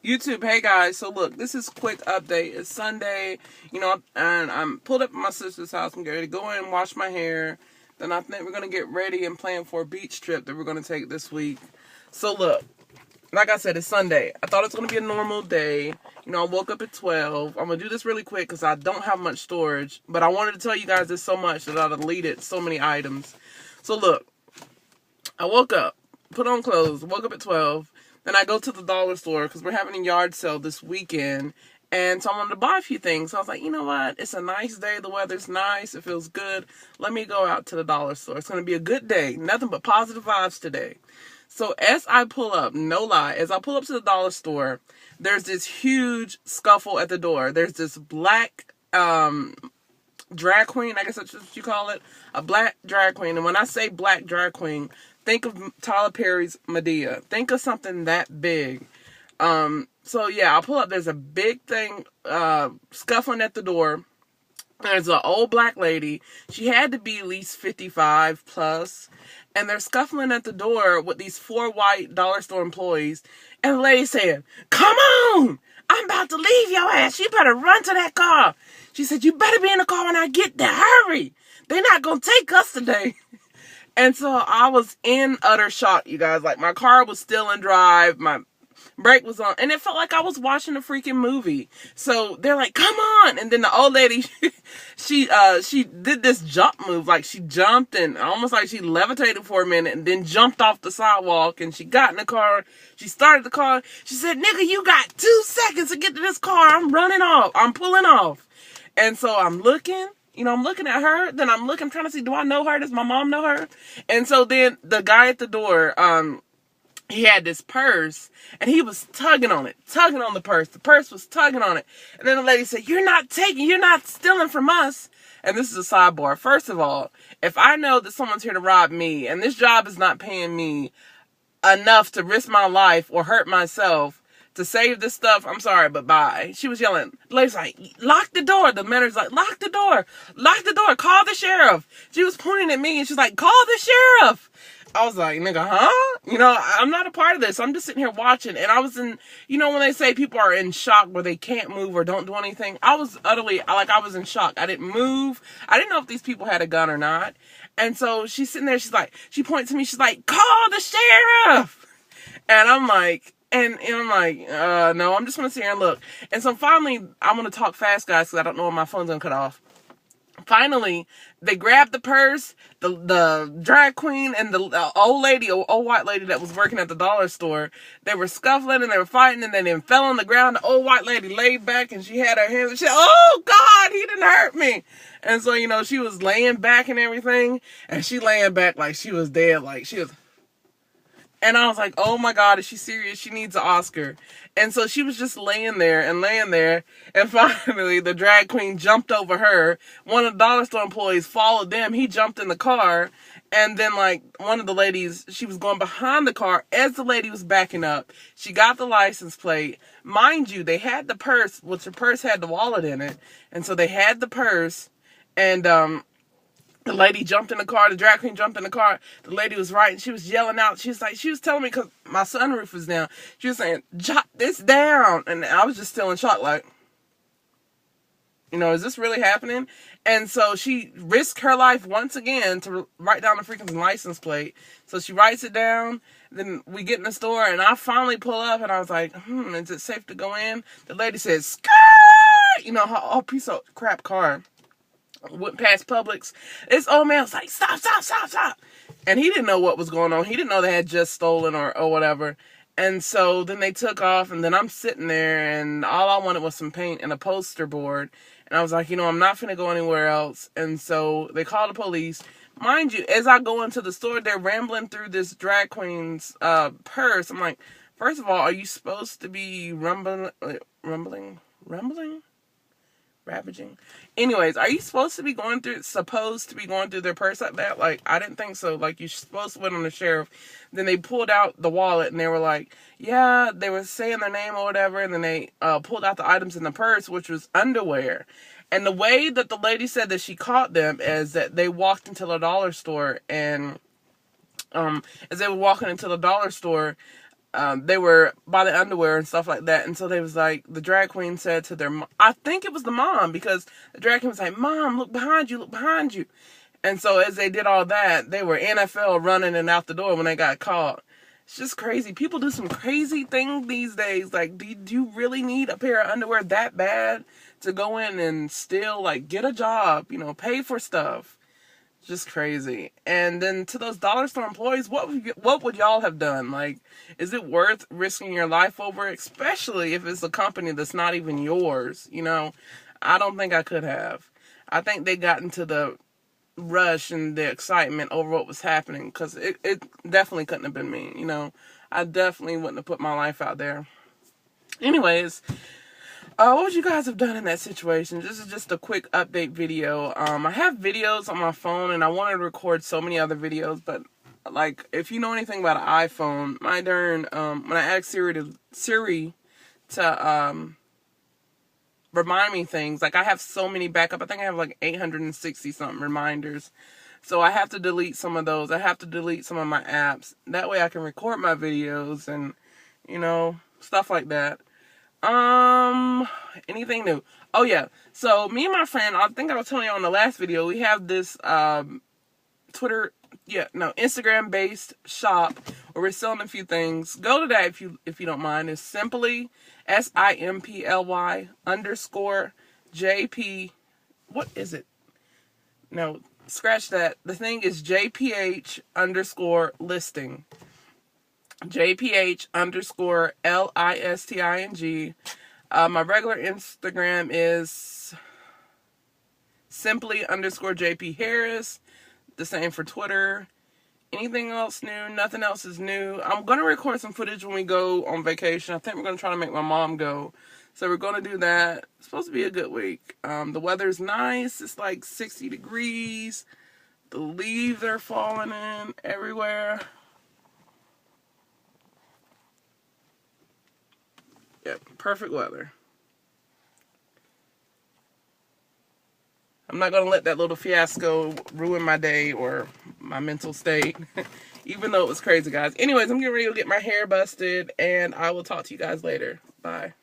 YouTube, hey guys. So look, this is a quick update. It's Sunday, and I'm pulled up at my sister's house. I'm getting ready to go in and wash my hair. Then I think we're gonna get ready and plan for a beach trip that we're gonna take this week. So look, like I said, it's Sunday. I thought it was gonna be a normal day. I woke up at 12. I'm gonna do this really quick because I don't have much storage. But I wanted to tell you guys this so much that I deleted so many items. So look, I woke up, put on clothes, woke up at 12. Then I go to the dollar store because we're having a yard sale this weekend. And so I wanted to buy a few things. So I was like, you know what? It's a nice day. The weather's nice. It feels good. Let me go out to the dollar store. It's going to be a good day. Nothing but positive vibes today. So as I pull up, no lie, as I pull up to the dollar store, there's this huge scuffle at the door. There's this black drag queen, I guess that's what you call it, a black drag queen. And when I say black drag queen, think of Tyler Perry's Medea. Think of something that big. So yeah, I'll pull up. There's a big thing scuffling at the door. There's an old black lady. She had to be at least 55 plus. And they're scuffling at the door with these 4 white dollar store employees. And the lady said, "Come on! I'm about to leave your ass. You better run to that car." She said, "You better be in the car when I get there. Hurry! They're not going to take us today." And so I was in utter shock, you guys. Like, my car was still in drive. My brake was on. And it felt like I was watching a freaking movie. So they're like, "Come on." And then the old lady, she did this jump move. Like, she jumped and almost like she levitated for a minute and then jumped off the sidewalk. And she got in the car. She started the car. She said, "Nigga, you got 2 seconds to get to this car. I'm running off. I'm pulling off." And so I'm looking. I'm looking at her. Then I'm trying to see, do I know her? Does my mom know her? And so then the guy at the door, he had this purse, and he was tugging on the purse. The purse was tugging on it. And then the lady said, you're not stealing from us." And this is a sidebar. First of all, if I know that someone's here to rob me, and this job is not paying me enough to risk my life or hurt myself to save this stuff, I'm sorry, but bye. She was yelling. The lady's like, "Lock the door." The manager's like, "Lock the door. Lock the door. Call the sheriff." She was pointing at me and she's like, "Call the sheriff." I was like, "Nigga, huh?" I'm not a part of this. I'm just sitting here watching. And I was in, when they say people are in shock where they can't move or don't do anything, I was I was in shock. I didn't move. I didn't know if these people had a gun or not. And so she's sitting there. She points to me. She's like, "Call the sheriff." And I'm like, no, I'm just going to sit here and look. And so finally, I'm going to talk fast, guys, because I don't know when my phone's going to cut off. Finally, they grabbed the purse, the drag queen, and the old white lady that was working at the dollar store. They were scuffling and they were fighting, and then they fell on the ground. The old white lady laid back and she had her hands and she said, "Oh God, he didn't hurt me." And so, she was laying back and everything, and she laying back like she was dead, like she was. And I was like, "Oh my God, is she serious? She needs an Oscar." And so she was just laying there. And finally, the drag queen jumped over her. One of the dollar store employees followed them. He jumped in the car. And then, one of the ladies, she was going behind the car as the lady was backing up. She got the license plate. Mind you, they had the purse, which the purse had the wallet in it. And so they had the purse. And, the lady jumped in the car. The drag queen jumped in the car. The lady was right, and she was yelling out. She was telling me, because my sunroof was down. She was saying, "Jot this down." And I was just still in shock, like, is this really happening? And so she risked her life once again to write down the freaking license plate. So she writes it down. Then we get in the store, and I finally pull up, and I was like, is it safe to go in? The lady said, "Skirt!" Her whole piece of crap car. Went past Publix. This old man was like, "Stop, stop, stop, stop." And he didn't know what was going on. He didn't know they had just stolen or whatever. And so then they took off, and then I'm sitting there, and all I wanted was some paint and a poster board. And I was like, I'm not finna go anywhere else. And so they called the police. Mind you, as I go into the store, they're rambling through this drag queen's purse. I'm like, first of all, are you supposed to be rumbling? Ravaging. Anyways, are you supposed to be going through their purse like that? Like, I didn't think so. Like, you're supposed to wait on the sheriff. Then they pulled out the wallet and they were like, yeah, they were saying their name or whatever. And then they pulled out the items in the purse, which was underwear. And the way that the lady said that she caught them is that they walked into the dollar store, and as they were walking into the dollar store, they were by the underwear and stuff like that. And so they was like, the drag queen said to their mom, I think it was the mom, because the drag queen was like, Mom, look behind you, look behind you. And so as they did all that, they were NFL running and out the door when they got caught. It's just crazy. People do some crazy things these days. Like, do you really need a pair of underwear that bad to go in and still, like, get a job, you know, pay for stuff? Just crazy. And then to those dollar store employees, what would y'all have done? Like, is it worth risking your life over, especially if it's a company that's not even yours? You know, I don't think I could have. I think they got into the rush and the excitement over what was happening, because it definitely couldn't have been me. You know, I definitely wouldn't have put my life out there. Anyways, what would you guys have done in that situation? This is just a quick update video. I have videos on my phone, and I wanted to record so many other videos, but like, if you know anything about an iPhone, my darn, when I asked Siri to remind me things, like, I have so many backup. I think I have like 860 something reminders. So I have to delete some of those. I have to delete some of my apps. That way I can record my videos and, you know, stuff like that. Anything new? Oh yeah. So me and my friend, I think I was telling you on the last video, we have this Instagram based shop where we're selling a few things. Go to that if you don't mind. It's simply SIMPLY_JP. What is it? No, scratch that. The thing is JPH_listing. JPH_LISTING. My regular Instagram is simply_JP Harris. The same for Twitter. Anything else new? Nothing else is new. I'm going to record some footage when we go on vacation. I think we're going to try to make my mom go. So we're going to do that. It's supposed to be a good week. The weather's nice. It's like 60 degrees. The leaves are falling in everywhere. Yep, perfect weather. I'm not going to let that little fiasco ruin my day or my mental state, even though it was crazy, guys. Anyways, I'm getting ready to get my hair busted, and I will talk to you guys later. Bye.